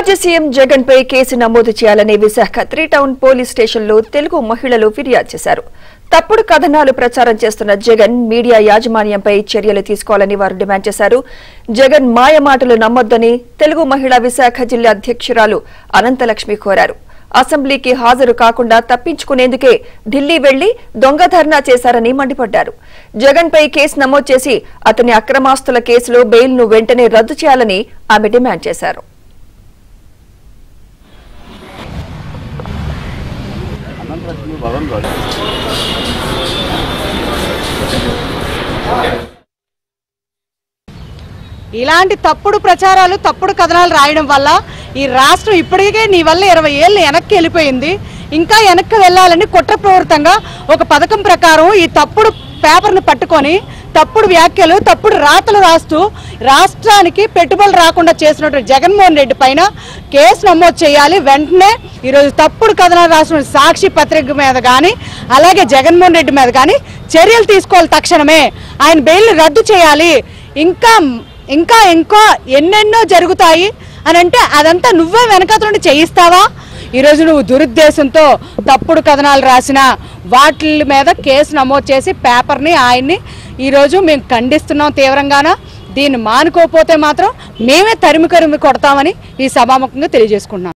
మాజీ సీఎం జగన్ పై కేసు నమోదు చేయాలని విశాఖ 3 టౌన్ పోలీస్ స్టేషన్లో తెలుగు మహిళలు ఫిర్యాదు చేశారు. తప్పుడు కథనాలు ప్రచారం చేస్తున్న జగన్ మీడియా యాజమాన్యంపై చర్యలు తీసుకోవాలని వారు డిమాండ్ చేశారు. జగన్ మాయ మాటలు నమ్మొద్దని తెలుగు మహిళా విశాఖ జిల్లా అధ్యక్షురాలు అనంతలక్ష్మి కోరారు. అసెంబ్లీకి హాజరు కాకుండా తప్పించుకునేందుకే ఢిల్లీ వెళ్లి దొంగ ధర్నా చేశారని మండిపడ్డారు. జగన్ పై కేసు నమోదు చేసి అతని అక్రమాస్తుల కేసులో బెయిల్ను వెంటనే రద్దు చేయాలని ఆమె డిమాండ్ చేశారు. ఇలాంటి తప్పుడు ప్రచారాలు తప్పుడు కథనాలు రాయడం వల్ల ఈ రాష్ట్రం ఇప్పటికే నీ వల్ల 20 ఏళ్ళు వెనక్కి వెళ్ళిపోయింది. ఇంకా వెనక్కి వెళ్ళాలని కుట్రపూరితంగా ఒక పథకం ప్రకారం ఈ తప్పుడు పేపర్ను పట్టుకొని తప్పుడు వ్యాఖ్యలు తప్పుడు రాతలు రాస్తూ రాష్ట్రానికి పెట్టుబడులు రాకుండా చేసినటువంటి జగన్మోహన్ రెడ్డి పైన కేసు నమోదు చేయాలి. వెంటనే ఈరోజు తప్పుడు కథనాలు రాసిన సాక్షి పత్రిక మీద కానీ అలాగే జగన్మోహన్ రెడ్డి మీద కానీ చర్యలు తీసుకోవాలి. తక్షణమే ఆయన బెయిల్ రద్దు చేయాలి. ఇంకా ఇంకా ఇంకా ఎన్నెన్నో జరుగుతాయి అని అంటే అదంతా నువ్వే వెనకాల నుండి చేయిస్తావా? ఈరోజు నువ్వు దురుద్దేశంతో తప్పుడు కథనాలు రాసిన వాటి మీద కేసు నమోదు చేసి పేపర్ని ఆయన్ని ఈరోజు మేము ఖండిస్తున్నాం తీవ్రంగాన. దీన్ని మానుకోకపోతే మాత్రం మేమే తరిమి కొడతామని ఈ సభాముఖంగా తెలియజేసుకుంటున్నాం.